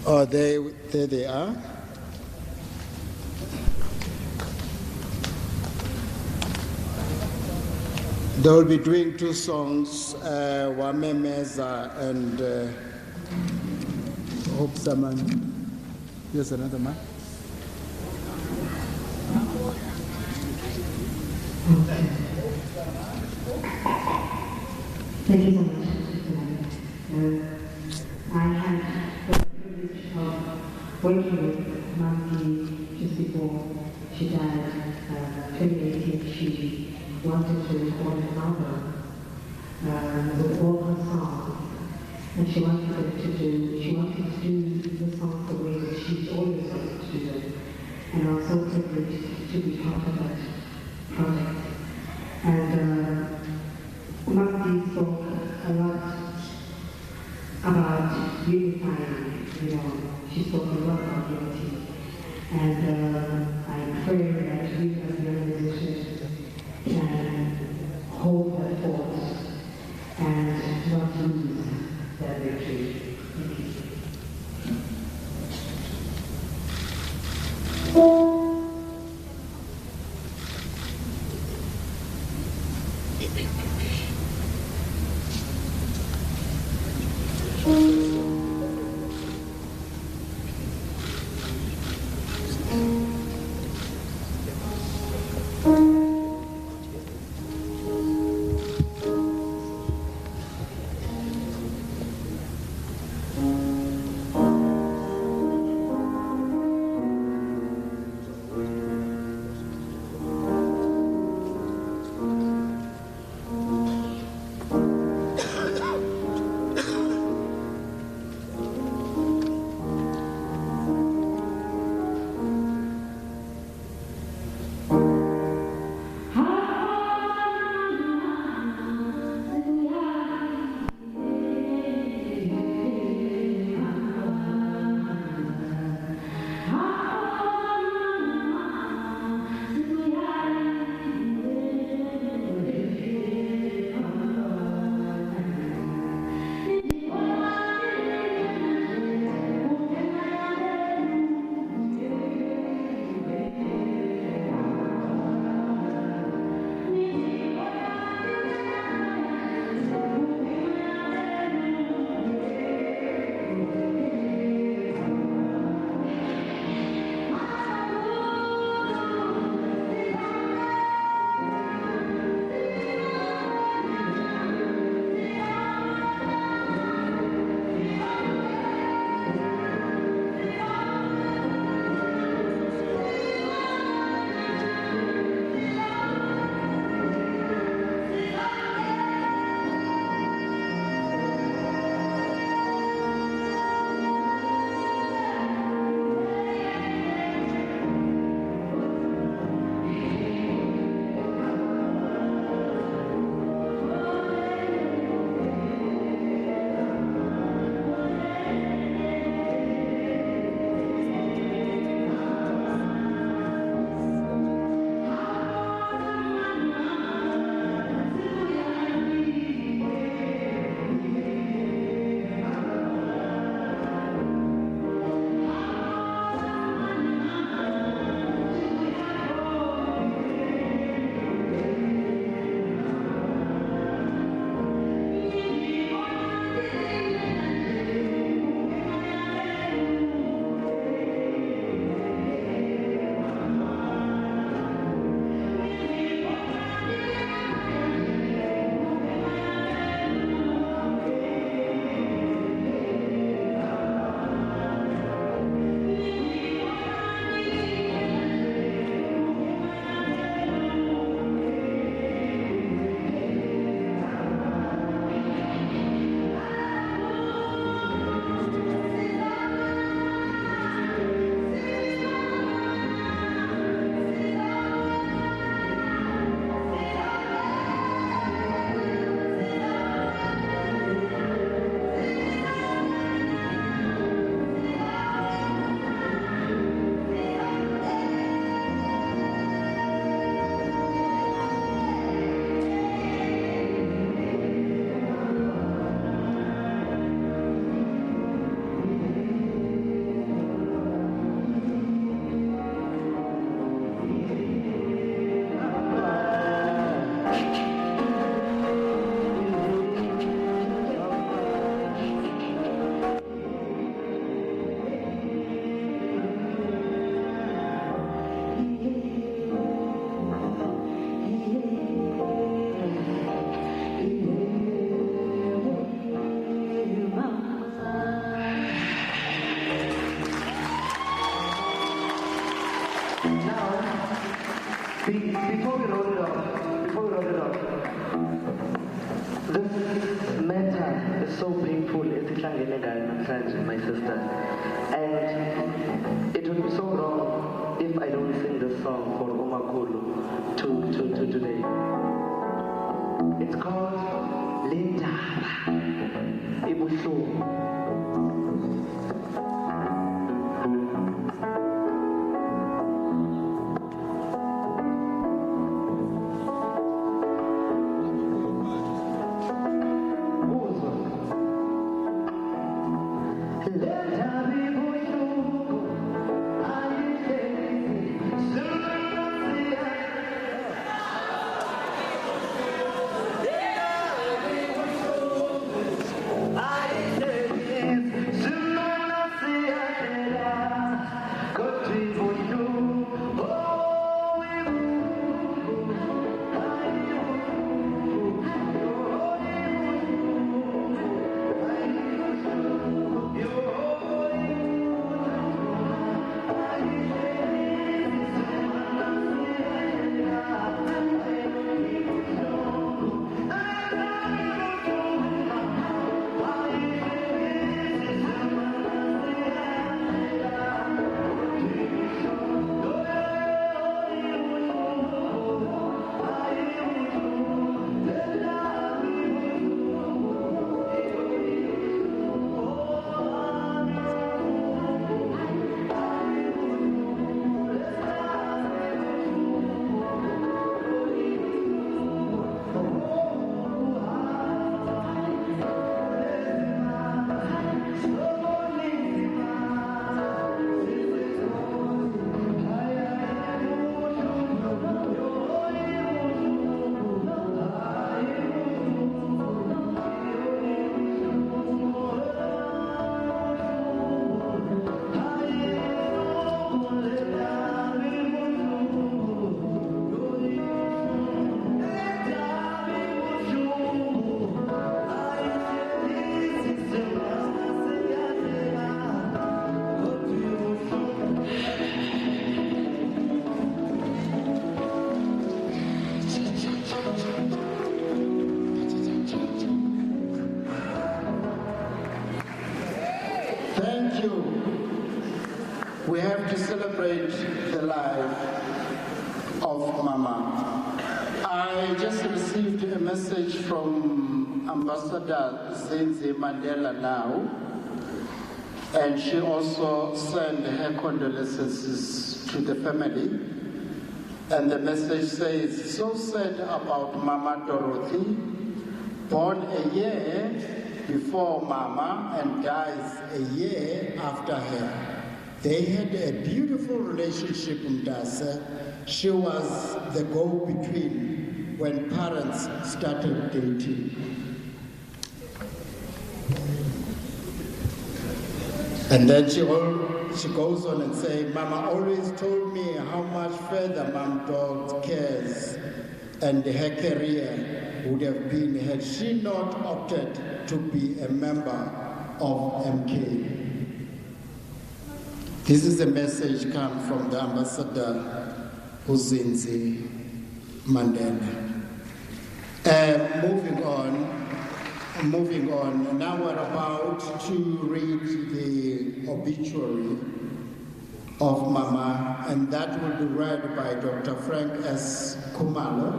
Oh, there they are. They will be doing two songs, Wamemeza and hope someone. Here's another man. Thank you so much. I had the privilege of working with Mamdi just before she died. 2018, she wanted to record an album with all her songs, and she wanted to do the songs the way that she's always wanted to do them. And I was so privileged to be part of that project. And Mamdi spoke a lot about unifying, she spoke a lot about unity. And I pray that we as young musicians can hold that force and not lose that victory. Thank you. Before we roll it off, this matter is so painful, my sister. And it would be so wrong if I don't sing this song for Umakulu to today. It's called Linda Ibusu. Thank you. We have to celebrate the life of Mama. I just received a message from Ambassador Zinzi Mandela now, and she also sent her condolences to the family. And the message says, so sad about Mama Dorothy, born a year before Mama and dies a year after her. They had a beautiful relationship, Mdasa. She was the go-between when parents started dating. And then she goes on and says, Mama always told me how much further Mom Dog cares and her career would have been had she not opted to be a member of MK. This is a message come from the Ambassador Uzinzi Mandela. Moving on. Now we're about to read the obituary of Mama, and that will be read by Dr. Frank S. Kumalo.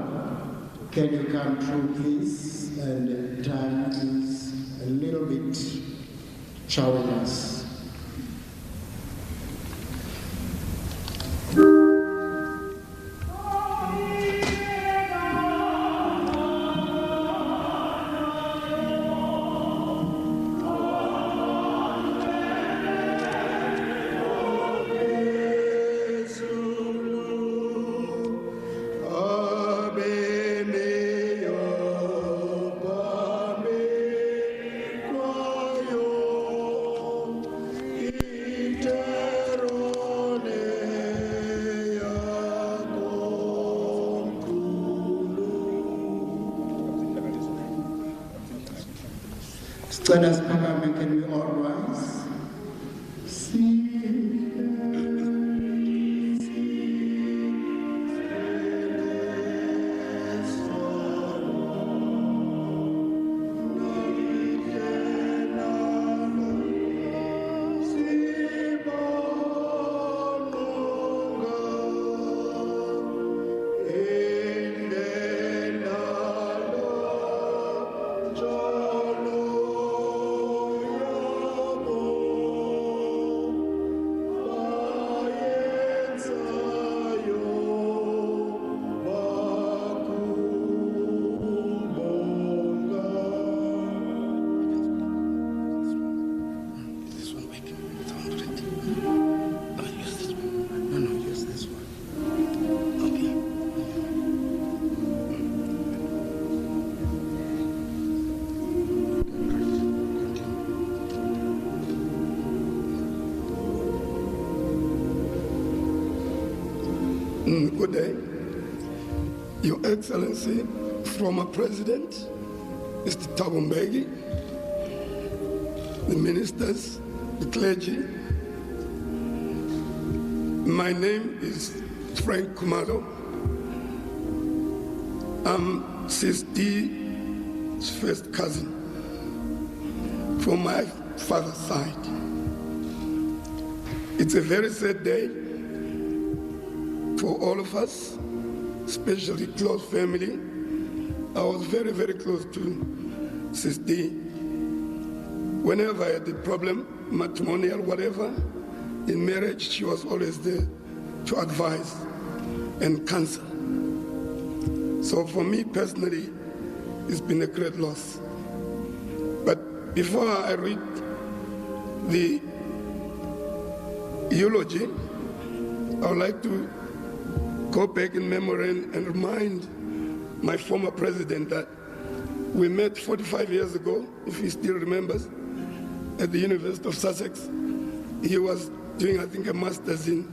Can you come through, please? And time is a little bit chowing us. Let us Pagame, can we all rise? Good day, Your Excellency, former President, Mr. Thabo Mbeki, the ministers, the clergy. My name is Frank Kumalo. I'm Sis D's first cousin from my father's side. It's a very sad day for all of us, especially close family. I was very, very close to Sis D. Whenever I had a problem, matrimonial, whatever, in marriage, she was always there to advise and counsel. So for me personally, it's been a great loss. But before I read the eulogy, I would like to go back in memory and remind my former president that we met 45 years ago, if he still remembers, at the University of Sussex. He was doing, I think, a master's in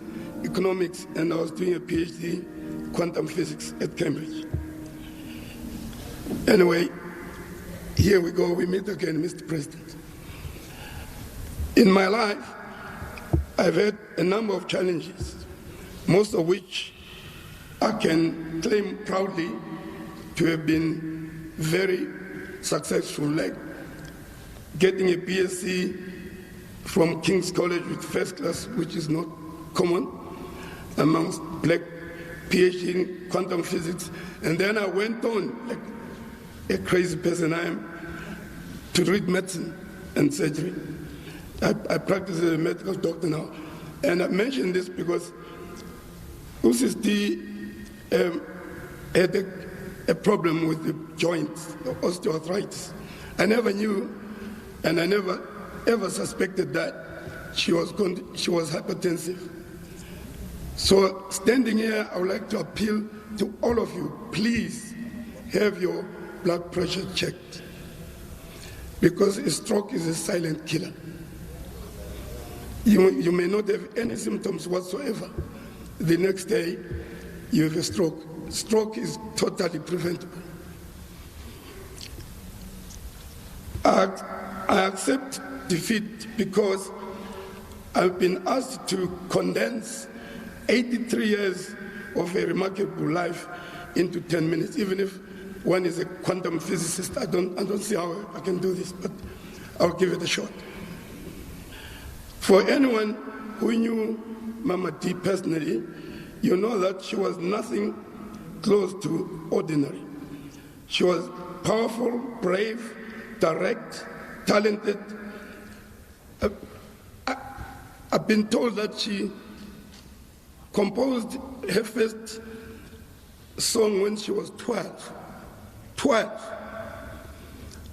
economics, and I was doing a PhD in quantum physics at Cambridge. Anyway, here we go, we meet again, Mr. President. In my life, I've had a number of challenges, most of which I can claim proudly to have been very successful, like getting a BSc from King's College with first class, which is not common amongst black, PhD in quantum physics. And then I went on, like a crazy person I am, to read medicine and surgery. I practice as a medical doctor now. And I mention this because Usis D had a problem with the joints, the osteoarthritis. I never knew, and I never ever suspected that she was hypertensive. So standing here, I would like to appeal to all of you, please have your blood pressure checked, because a stroke is a silent killer. You may not have any symptoms whatsoever. The next day, you have a stroke. Stroke is totally preventable. I accept defeat because I've been asked to condense 83 years of a remarkable life into 10 minutes. Even if one is a quantum physicist, I don't see how I can do this, but I'll give it a shot. For anyone who knew Mama D personally, you know that she was nothing close to ordinary. She was powerful, brave, direct, talented. I've been told that she composed her first song when she was 12. 12.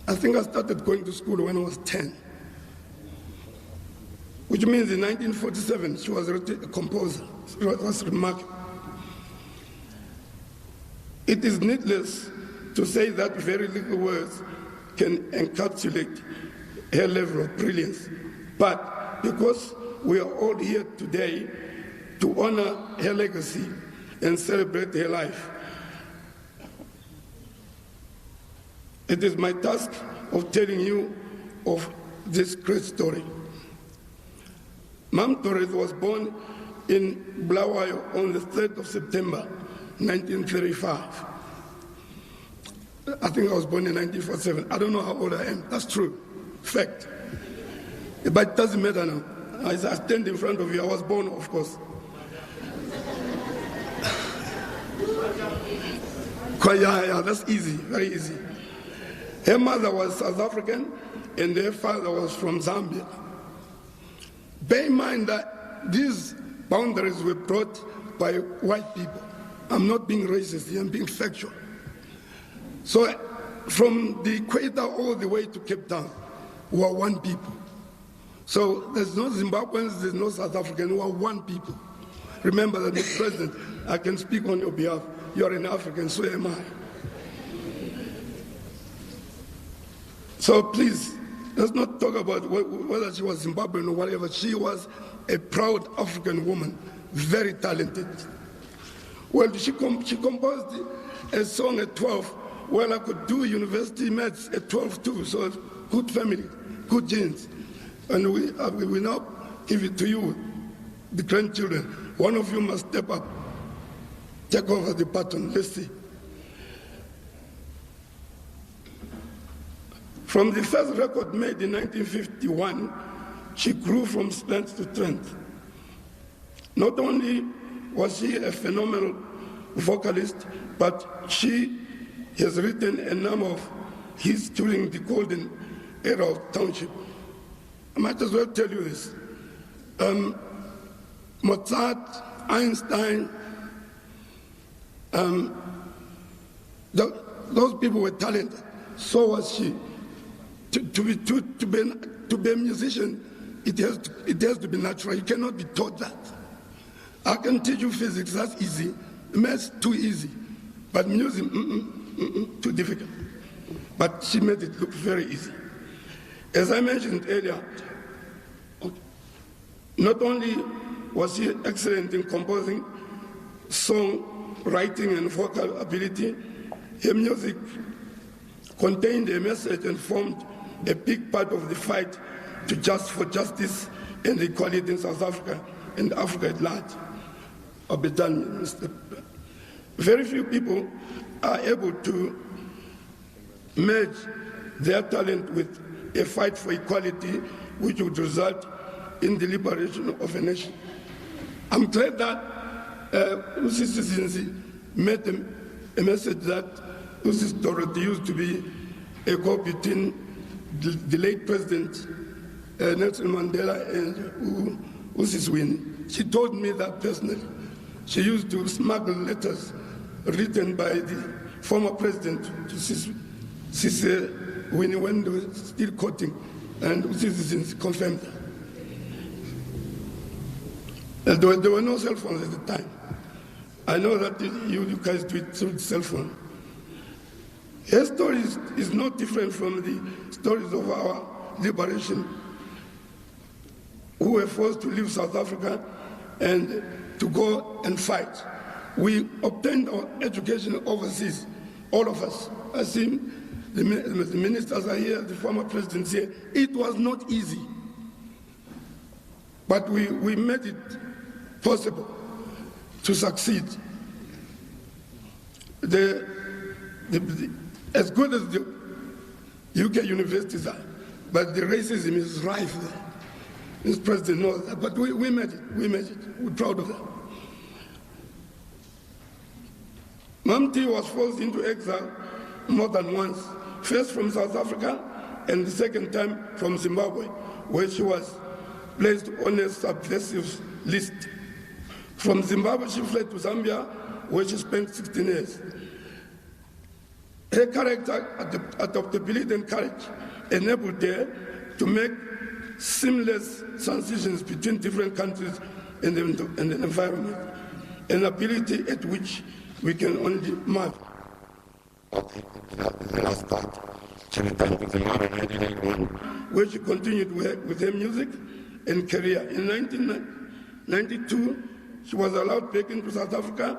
I think I started going to school when I was 10. Which means in 1947, she was already a composer. It was remarkable. It is needless to say that very little words can encapsulate her level of brilliance. But because we are all here today to honor her legacy and celebrate her life, it is my task of telling you of this great story. Mam Dorothy was born in Bulawayo on the 3rd of September, 1935. I think I was born in 1947. I don't know how old I am. That's true. Fact. But it doesn't matter now. I stand in front of you. I was born, of course. Yeah, that's easy, very easy. Her mother was South African and her father was from Zambia. Bear in mind that these boundaries were brought by white people. I'm not being racist here, I'm being factual. So from the equator all the way to Cape Town, we are one people. So there's no Zimbabweans, there's no South African, we are one people. Remember that, Mr. President, I can speak on your behalf. You're an African, so am I. So please, let's not talk about whether she was Zimbabwean or whatever. She was a proud African woman, very talented. Well, she composed a song at 12. Well, I could do university maths at 12 too, so good family, good genes. And we now give it to you, the grandchildren. One of you must step up, take over the baton. Let's see. From the first record made in 1951, she grew from strength to strength. Not only was she a phenomenal vocalist, but she has written a number of hits during the golden era of township. I might as well tell you this. Mozart, Einstein, those people were talented. So was she. To be a musician, it has to be natural. You cannot be taught that. I can teach you physics, that's easy. Maths, too easy. But music, too difficult. But she made it look very easy. As I mentioned earlier, not only was she excellent in composing, song, writing, and vocal ability, her music contained a message and formed a big part of the fight for justice and equality in South Africa and Africa at large. I'll be done, Mr. Very few people are able to merge their talent with a fight for equality, which would result in the liberation of a nation. I'm glad that Usisi Zinzi made a message that Usisi Dorothy used to be a cop between the late President Nelson Mandela and Usisi Winnie. She told me that personally. She used to smuggle letters written by the former president to Usisi Winnie when they were still courting, and Usisi Zinzi confirmed that. There were no cell phones at the time. I know that you guys do it through the cell phone. Her story is not different from the stories of our liberation, who were forced to leave South Africa and to go and fight. We obtained our education overseas, all of us. I see the ministers are here, the former presidents here. It was not easy, but we made it possible to succeed. As good as the UK universities are, but the racism is rife there. This president knows that, but we made it, we're proud of that. Mamti was forced into exile more than once, first from South Africa and the second time from Zimbabwe, where she was placed on a subversive list. From Zimbabwe, she fled to Zambia, where she spent 16 years. Her character, adaptability, and courage enabled her to make seamless transitions between different countries and the environment, an ability at which we can only marvel. The last part, she returned to Zimbabwe in 1991, where she continued with her music and career. In 1992, she was allowed back into South Africa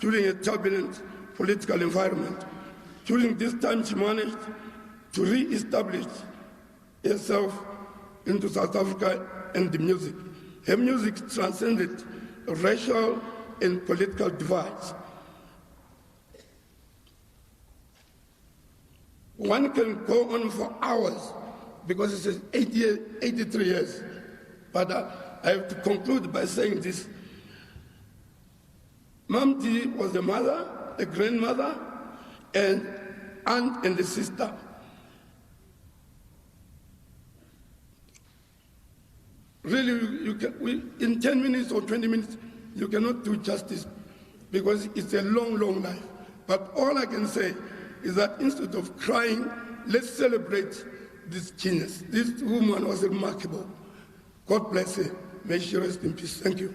during a turbulent political environment. During this time, she managed to re-establish herself into South Africa and the music. Her music transcended racial and political divides. One can go on for hours because it says 83 years. But I have to conclude by saying this. Mamti was a mother, a grandmother, and aunt and a sister. Really, in 10 minutes or 20 minutes, you cannot do justice because it's a long, long life. But all I can say is that instead of crying, let's celebrate this genius. This woman was remarkable. God bless her. May she rest in peace. Thank you.